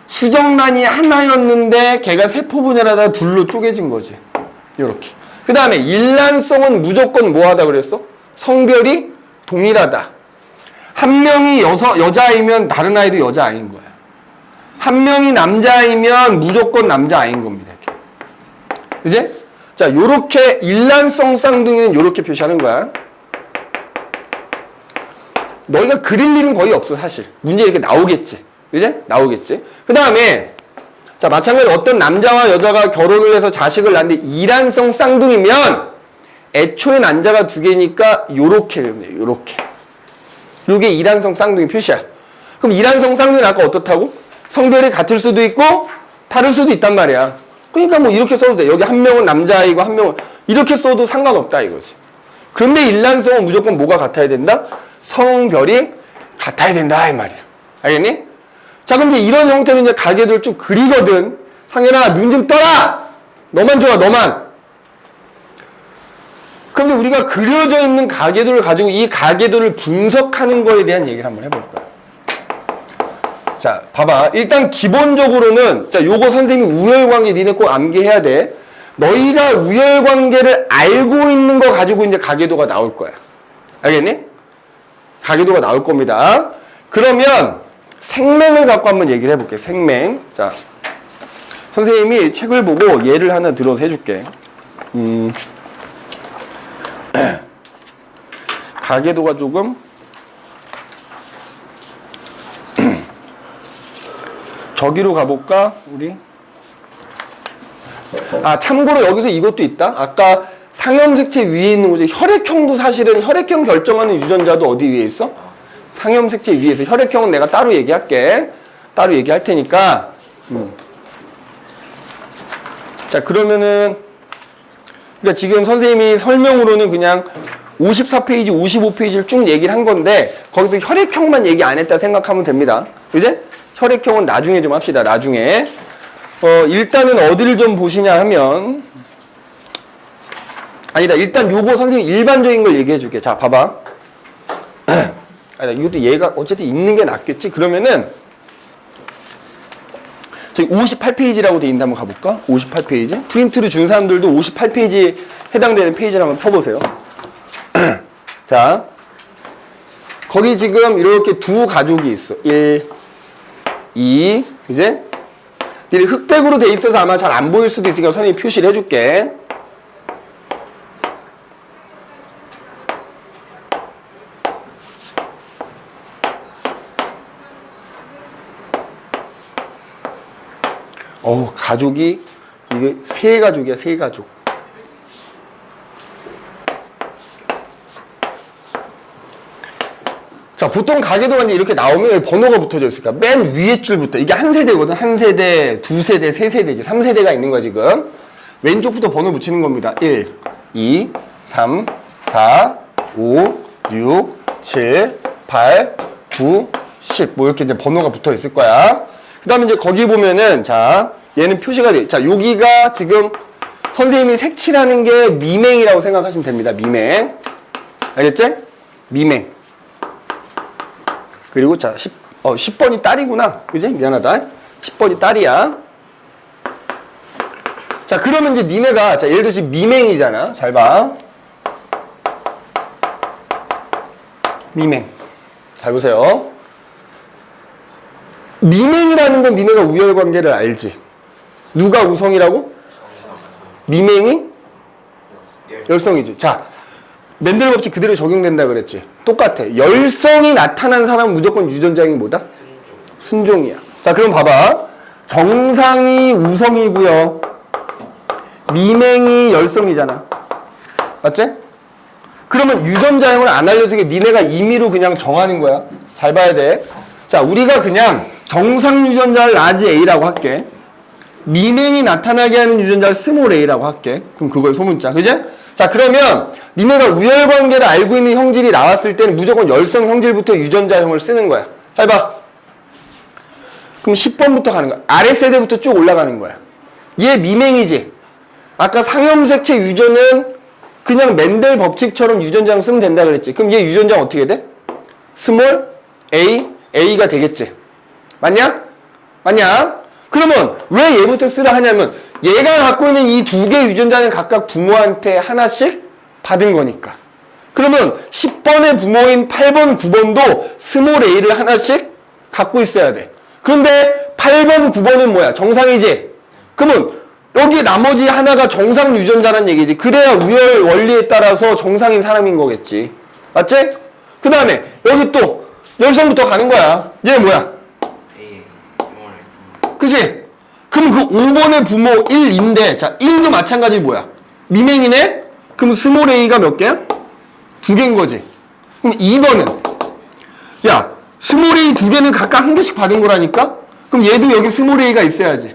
수정란이 하나였는데 걔가 세포 분열하다가 둘로 쪼개진 거지. 요렇게. 그 다음에 일란성은 무조건 뭐 하다 그랬어? 성별이 동일하다. 한 명이 여자이면 다른 아이도 여자아이인 거야. 한 명이 남자이면 무조건 남자아이인 겁니다. 이렇게. 그지? 자, 요렇게 일란성 쌍둥이는 요렇게 표시하는 거야. 너희가 그릴 일은 거의 없어, 사실. 문제 이렇게 나오겠지. 그지? 나오겠지. 그 다음에 자, 마찬가지로 어떤 남자와 여자가 결혼을 해서 자식을 낳는데 일란성 쌍둥이면 애초에 난자가 2개니까 요렇게 되면 돼요. 요렇게. 요게 일란성 쌍둥이 표시야. 그럼 일란성 쌍둥이는 아까 어떻다고? 성별이 같을 수도 있고 다를 수도 있단 말이야. 그러니까 뭐 이렇게 써도 돼. 여기 한 명은 남자이고 한 명은 이렇게 써도 상관없다 이거지. 그런데 일란성은 무조건 뭐가 같아야 된다? 성별이 같아야 된다 이 말이야. 알겠니? 자, 그럼 이제 이런 형태로 이제 가계도를 쭉 그리거든. 상현아, 눈 좀 떠라! 너만 좋아, 너만. 그런데 우리가 그려져 있는 가계도를 가지고 이 가계도를 분석하는 거에 대한 얘기를 한번 해볼 거야. 자, 봐봐. 일단 기본적으로는, 자, 요거 선생님이 우열관계 니네 꼭 암기해야 돼. 너희가 우열관계를 알고 있는 거 가지고 이제 가계도가 나올 거야. 알겠니? 가계도가 나올 겁니다. 그러면 생맹을 갖고 한번 얘기를 해볼게. 생맹. 자, 선생님이 책을 보고 예를 하나 들어서 해줄게. 가계도가 조금 저기로 가볼까? 우리 참고로 여기서 이것도 있다. 아까 상염색체 위에 있는 거지. 혈액형도 사실은 혈액형 결정하는 유전자도 어디 위에 있어? 상염색체 위에서. 혈액형은 내가 따로 얘기할게. 따로 얘기할 테니까. 자, 그러면은 그러니까 지금 선생님이 설명으로는 그냥 54페이지, 55페이지를 쭉 얘기를 한 건데 거기서 혈액형만 얘기 안 했다 생각하면 됩니다. 그지? 혈액형은 나중에 좀 합시다. 나중에. 일단은 어디를 좀 보시냐 하면 아니다. 일단 요거 선생님 일반적인 걸 얘기해 줄게. 자, 봐봐. 아니다. 이것도 얘가 어쨌든 있는 게 낫겠지. 그러면은 저기 58페이지라고 돼 있는데 한번 가볼까? 58페이지. 프린트를 준 사람들도 58페이지에 해당되는 페이지를 한번 펴보세요. 자, 거기 지금 이렇게 두 가족이 있어. 1, 2, 이제 이게 흑백으로 돼 있어서 아마 잘 안 보일 수도 있으니까 선생님이 표시를 해줄게. 가족이 이게 세 가족이야, 세 가족. 자, 보통 가계도가 이제 이렇게 나오면 번호가 붙어져 있으니까 맨 위에 줄부터 이게 한 세대거든. 한 세대, 두 세대, 세 세대지. 3세대가 있는 거야, 지금. 왼쪽부터 번호 붙이는 겁니다. 1, 2, 3, 4, 5, 6, 7, 8, 9, 10. 뭐 이렇게 이제 번호가 붙어 있을 거야. 그 다음에 이제 거기 보면은, 자, 얘는 표시가 돼. 자, 여기가 지금 선생님이 색칠하는 게 미맹이라고 생각하시면 됩니다. 미맹. 알겠지? 미맹. 그리고 자, 10번이 딸이구나. 그지? 미안하다. 10번이 딸이야. 자, 그러면 이제 니네가, 자, 예를 들어 지금 미맹이잖아. 잘 봐. 미맹. 잘 보세요. 미맹이라는 건 니네가 우열관계를 알지. 누가 우성이라고? 미맹이? 열성이지. 자, 맨델 법칙 그대로 적용된다 그랬지. 똑같아. 열성이 나타난 사람은 무조건 유전자형이 뭐다? 순종이야. 자, 그럼 봐봐. 정상이 우성이고요. 미맹이 열성이잖아. 맞지? 그러면 유전자형을 안 알려주게 니네가 임의로 그냥 정하는 거야. 잘 봐야 돼. 자, 우리가 그냥 정상 유전자를 라지 A라고 할게. 미맹이 나타나게 하는 유전자를 스몰 A라고 할게. 그럼 그걸 소문자. 그지? 자, 그러면 니네가 우열관계를 알고 있는 형질이 나왔을 때는 무조건 열성 형질부터 유전자형을 쓰는 거야. 해봐. 그럼 10번부터 가는 거야. 아랫세대부터 쭉 올라가는 거야. 얘 미맹이지? 아까 상염색체 유전은 그냥 맨델 법칙처럼 유전자형 쓰면 된다 그랬지. 그럼 얘 유전자형 어떻게 돼? 스몰 A, A가 되겠지. 맞냐? 맞냐? 그러면 왜 얘부터 쓰라 하냐면 얘가 갖고 있는 이 두 개 유전자는 각각 부모한테 하나씩 받은 거니까. 그러면 10번의 부모인 8번, 9번도 스몰 A를 하나씩 갖고 있어야 돼. 그런데 8번, 9번은 뭐야? 정상이지? 그러면 여기 나머지 하나가 정상 유전자란 얘기지. 그래야 우열 원리에 따라서 정상인 사람인 거겠지. 맞지? 그 다음에 여기 또 열성부터 가는 거야. 얘 뭐야? 그치? 그럼 그 5번의 부모 1인데, 자, 1도 마찬가지 뭐야? 미맹이네? 그럼 스몰 A가 몇 개야? 2개인 거지. 그럼 2번은? 야, 스몰 A 2개는 각각 한 개씩 받은 거라니까? 그럼 얘도 여기 스몰 A가 있어야지.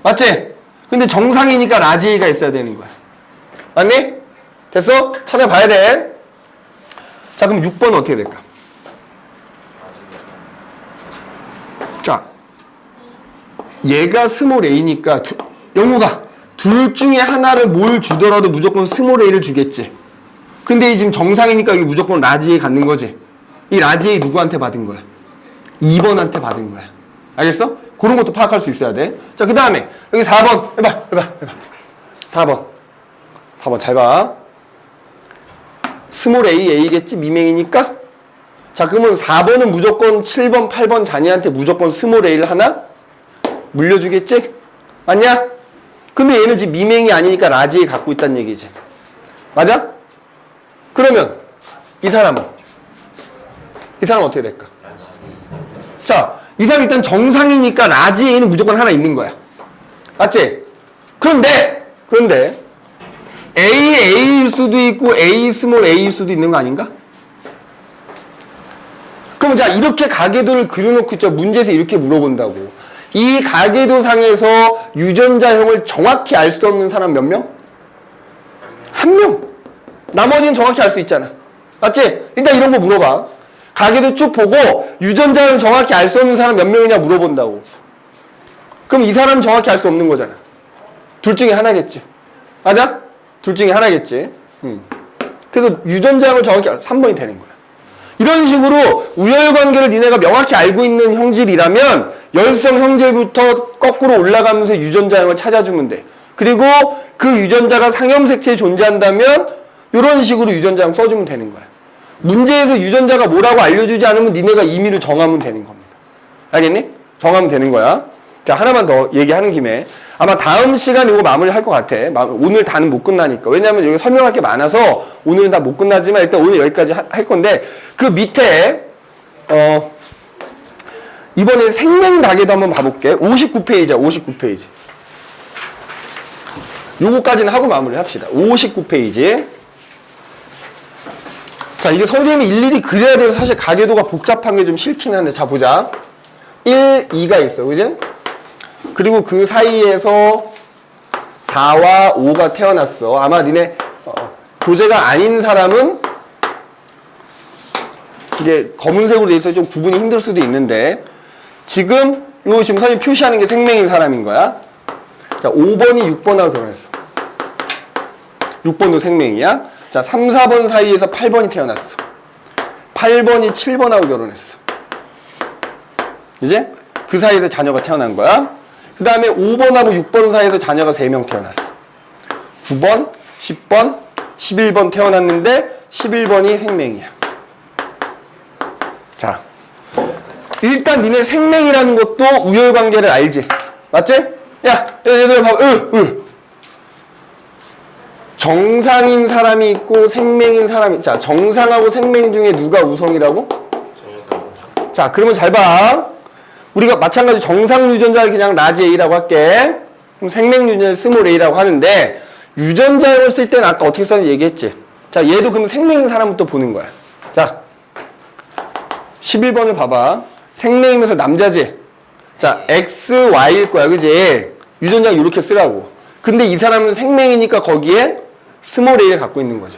맞지? 근데 정상이니까 라지 A가 있어야 되는 거야. 맞니? 됐어? 찾아봐야 돼. 자, 그럼 6번은 어떻게 될까? 자, 얘가 스몰 A니까 영우가 둘 중에 하나를 뭘 주더라도 무조건 스몰 A를 주겠지. 근데 이 지금 정상이니까 여기 무조건 라지 A 갖는 거지. 이 라지 A 누구한테 받은 거야? 2번한테 받은 거야. 알겠어? 그런 것도 파악할 수 있어야 돼. 자, 그 다음에 여기 4번 해봐. 4번 잘 봐. 스몰 a, a겠지? 미맹이니까. 자, 그러면 4번은 무조건 7번, 8번 자녀한테 무조건 스몰 a를 하나 물려주겠지? 맞냐? 근데 얘는 지금 미맹이 아니니까 라지 a 갖고 있다는 얘기지. 맞아? 그러면 이 사람은 어떻게 될까? 자, 이 사람 일단 정상이니까 라지 a는 무조건 하나 있는 거야. 맞지? 그런데 A일 수도 있고 A 스몰 A일 수도 있는 거 아닌가? 그럼 자, 이렇게 가계도를 그려놓고 있죠. 문제에서 이렇게 물어본다고. 이 가계도상에서 유전자형을 정확히 알 수 없는 사람 몇 명? 한 명. 나머지는 정확히 알 수 있잖아. 맞지? 일단 이런 거 물어봐. 가계도 쭉 보고 유전자형 정확히 알 수 없는 사람 몇 명이냐 물어본다고. 그럼 이 사람은 정확히 알 수 없는 거잖아. 둘 중에 하나겠지. 맞아? 둘 중에 하나겠지. 그래서 유전자형을 정확히 3번이 되는 거야. 이런 식으로 우열관계를 니네가 명확히 알고 있는 형질이라면 열성 형질부터 거꾸로 올라가면서 유전자형을 찾아주면 돼. 그리고 그 유전자가 상염색체에 존재한다면 이런 식으로 유전자형 써주면 되는 거야. 문제에서 유전자가 뭐라고 알려주지 않으면 니네가 임의로 정하면 되는 겁니다. 알겠니? 정하면 되는 거야. 자, 하나만 더 얘기하는 김에 아마 다음 시간 이거 마무리할 것 같아. 오늘 다는 못 끝나니까. 왜냐하면 여기 설명할 게 많아서 오늘은 다 못 끝나지만 일단 오늘 여기까지 할 건데 그 밑에 이번에 생명가계도 한번 봐볼게. 59페이지야. 59페이지. 요거까지는 하고 마무리 합시다. 59페이지. 자, 이게 선생님이 일일이 그려야 돼서 사실 가계도가 복잡한 게 좀 싫긴 한데, 자, 보자. 1, 2가 있어. 그지? 그리고 그 사이에서 4와 5가 태어났어. 아마 니네 교재가 아닌 사람은 이게 검은색으로 돼 있어서 좀 구분이 힘들 수도 있는데 지금 선생님 표시하는 게 생명인 사람인 거야. 자, 5번이 6번하고 결혼했어. 6번도 생명이야. 자, 3, 4번 사이에서 8번이 태어났어. 8번이 7번하고 결혼했어. 이제 그 사이에서 자녀가 태어난 거야. 그 다음에 5번하고 6번 사이에서 자녀가 3명 태어났어. 9번, 10번, 11번 태어났는데 11번이 생명이야. 자, 일단 니네 생명이라는 것도 우열관계를 알지? 맞지? 야, 얘들 봐봐. 정상인 사람이 있고 생명인 사람이. 자, 정상하고 생명 중에 누가 우성이라고? 정상. 자, 그러면 잘 봐. 우리가 마찬가지 정상 유전자를 그냥 라지 A라고 할게. 그럼 생명 유전자를 스몰 A라고 하는데 유전자형을 쓸 때는 아까 어떻게 썼는지 얘기했지? 자, 얘도 그럼 생명인 사람부터 보는 거야. 자, 11번을 봐봐. 생명이면서 남자지? 자, X, Y일 거야. 그지? 유전자를 이렇게 쓰라고. 근데 이 사람은 생명이니까 거기에 스몰 A를 갖고 있는 거죠.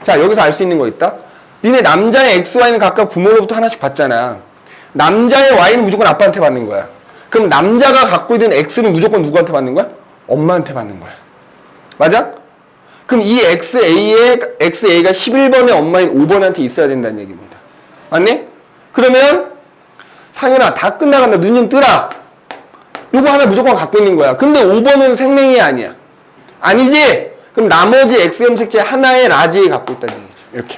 자, 여기서 알 수 있는 거 있다? 니네 남자의 X, Y는 각각 부모로부터 하나씩 받잖아. 남자의 Y는 무조건 아빠한테 받는 거야. 그럼 남자가 갖고 있는 X는 무조건 누구한테 받는 거야? 엄마한테 받는 거야. 맞아? 그럼 이 XA가 11번의 엄마인 5번한테 있어야 된다는 얘기입니다. 맞니? 그러면 상현아, 다 끝나간다. 눈 좀 뜨라. 요거 하나 무조건 갖고 있는 거야. 근데 5번은 생명이 아니야. 아니지? 그럼 나머지 X염색체 하나의 라지에 갖고 있다는 얘기죠. 이렇게.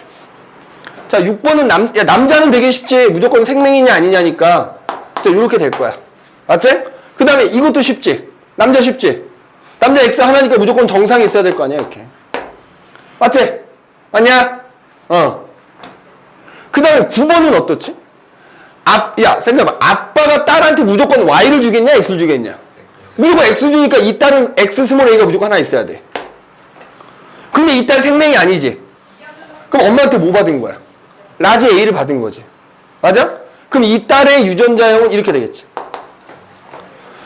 자, 6번은 남자는 되게 쉽지. 무조건 생명이냐 아니냐니까. 자, 이렇게 될 거야. 맞지? 그 다음에 이것도 쉽지. 남자 쉽지. 남자 X 하나니까 무조건 정상이 있어야 될 거 아니야, 이렇게. 맞지? 맞냐? 그 다음에 9번은 어떻지? 야, 생각해봐. 아빠가 딸한테 무조건 Y를 주겠냐, X를 주겠냐? 무조건 X 주니까 이 딸은 X 스몰 A가 무조건 하나 있어야 돼. 근데 이 딸 생명이 아니지? 그럼 엄마한테 뭐 받은 거야? 라지 A를 받은 거지. 맞아? 그럼 이 딸의 유전자형은 이렇게 되겠지.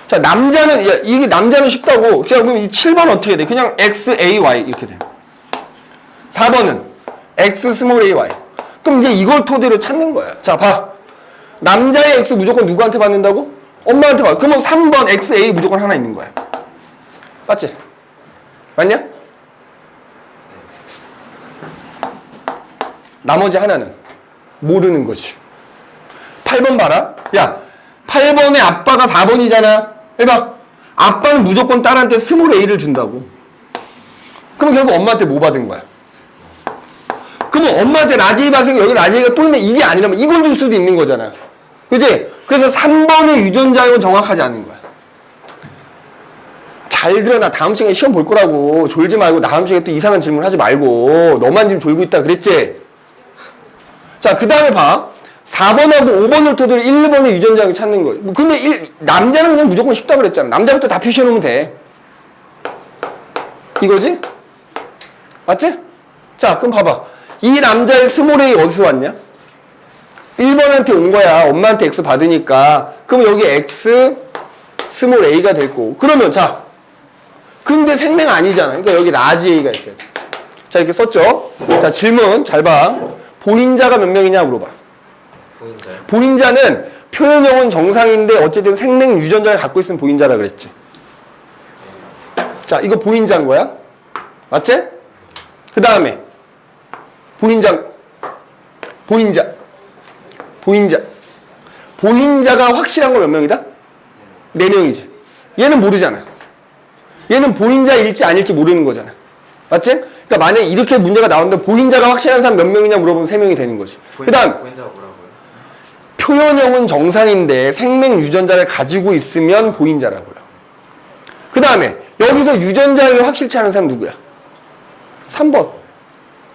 자, 남자는, 이게 남자는 쉽다고. 자, 그럼 이 7번 어떻게 돼? 그냥 X, A, Y 이렇게 돼. 4번은 X 스몰 A, Y. 그럼 이제 이걸 토대로 찾는 거야. 자, 봐. 남자의 X 무조건 누구한테 받는다고? 엄마한테 받아. 그러면 3번 X, A 무조건 하나 있는 거야. 맞지? 맞냐? 나머지 하나는 모르는 거지. 8번 봐라. 야, 8번에 아빠가 4번이잖아. 해봐. 아빠는 무조건 딸한테 스몰 a를 준다고. 그럼 결국 엄마한테 뭐 받은 거야? 그러면 엄마한테 라지 A 받으면 여기 라지 A가 또 있네. 이게 아니라면 이걸 줄 수도 있는 거잖아. 그치? 그래서 3번의 유전자형은 정확하지 않은 거야. 잘 들어. 나 다음 시간에 시험 볼 거라고. 졸지 말고 다음 시간에 또 이상한 질문 하지 말고. 너만 지금 졸고 있다 그랬지? 자, 그 다음에 봐. 4번하고 5번을 토대로 1번의 유전자형을 찾는 거예요. 뭐 근데 남자는 그냥 무조건 쉽다 그랬잖아. 남자부터 다 표시해놓으면 돼. 이거지? 맞지? 자, 그럼 봐봐. 이 남자의 스몰 A 어디서 왔냐? 1번한테 온 거야. 엄마한테 X 받으니까. 그럼 여기 X 스몰 A가 될 거고. 그러면 자, 근데 생명 아니잖아. 그러니까 여기 라지 A가 있어야 돼. 자, 이렇게 썼죠? 자, 질문 잘 봐. 보인자가 몇 명이냐 물어봐. 보인자요? 보인자는 표현형은 정상인데 어쨌든 생명 유전자를 갖고 있으면 보인자라 그랬지. 자, 이거 보인자인 거야. 맞지? 그 다음에 보인자. 보인자가 확실한 거 몇 명이다? 4명이지. 얘는 모르잖아. 얘는 보인자일지 아닐지 모르는 거잖아. 맞지? 그러니까 만약에 이렇게 문제가 나오는데 보인자가 확실한 사람 몇 명이냐 물어보면 3명이 되는 거지. 그 다음 보인자가 뭐라고요? 표현형은 정상인데 생명 유전자를 가지고 있으면 보인자라고요. 그 다음에 여기서 유전자를 확실치 않은 사람 누구야? 3번.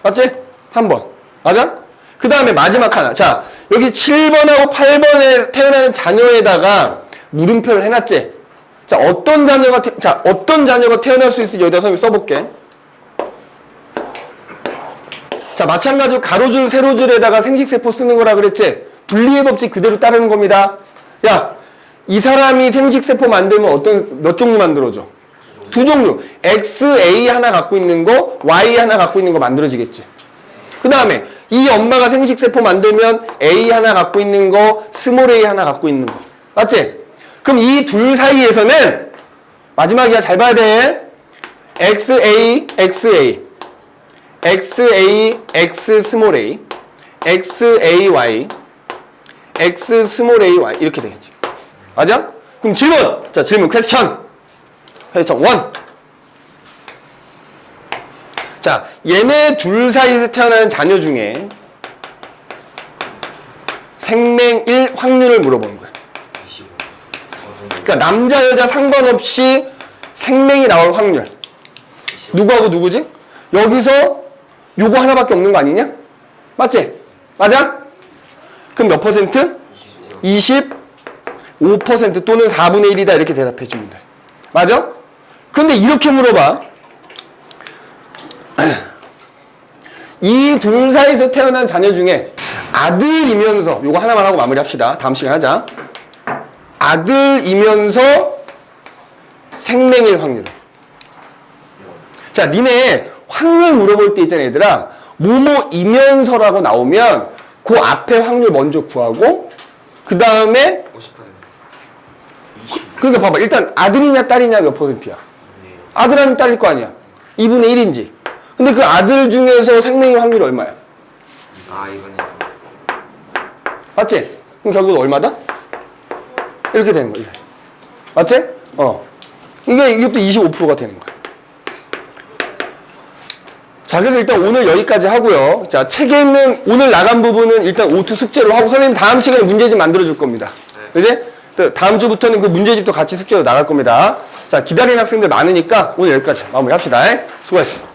맞지? 3번. 맞아? 그 다음에 마지막 하나. 자, 여기 7번하고 8번에 태어나는 자녀에다가 물음표를 해놨지? 자, 어떤 자녀가 태어날 수 있을지 여기다 선생님이 써볼게. 자, 마찬가지로 가로줄, 세로줄에다가 생식세포 쓰는 거라 그랬지? 분리의 법칙 그대로 따르는 겁니다. 야, 이 사람이 생식세포 만들면 몇 종류 만들어줘? 2종류. XA 하나 갖고 있는 거, Y 하나 갖고 있는 거 만들어지겠지. 그 다음에 이 엄마가 생식세포 만들면 A 하나 갖고 있는 거, 스몰 A 하나 갖고 있는 거. 맞지? 그럼 이 둘 사이에서는 마지막이야. 잘 봐야 돼. XA, XA, XA, X 스몰 A, XAY, X 스몰 AY 이렇게 되겠지. 맞아? 그럼 질문! 자, 질문 퀘스천 1. 자, 얘네 둘 사이에서 태어나는 자녀 중에 생명일 확률을 물어보는 거야. 25. 그러니까 남자 여자 상관없이 생명이 나올 확률. 누구하고 누구지? 여기서 요거 하나밖에 없는 거 아니냐? 맞지? 맞아? 그럼 몇 퍼센트? 25% 또는 4분의 1이다 이렇게 대답해 주면 돼. 맞아? 근데 이렇게 물어봐. 이 둘 사이에서 태어난 자녀 중에 아들이면서 요거 하나만 하고 마무리합시다. 다음 시간에 하자. 아들이면서 생명일 확률. 자, 니네 확률 물어볼 때 있잖아, 얘들아. 뭐뭐이면서라고 나오면 그 앞에 확률 먼저 구하고 그 다음에 50%. 그러니까 봐봐. 일단 아들이냐 딸이냐 몇 퍼센트야? 아들 아니면 딸일 거 아니야. 2분의 1인지. 근데 그 아들 중에서 생명의 확률이 얼마야? 아, 이거는 맞지? 그럼 결국 얼마다? 이렇게 되는 거야. 맞지? 이것도 25%가 되는 거야. 자, 그래서 일단 오늘 여기까지 하고요. 자, 책에 있는 오늘 나간 부분은 일단 O2 숙제로 하고 선생님 다음 시간에 문제집 만들어줄 겁니다. 그지? 또 다음 주부터는 그 문제집도 같이 숙제로 나갈 겁니다. 자, 기다리는 학생들 많으니까 오늘 여기까지 마무리합시다. 수고했어.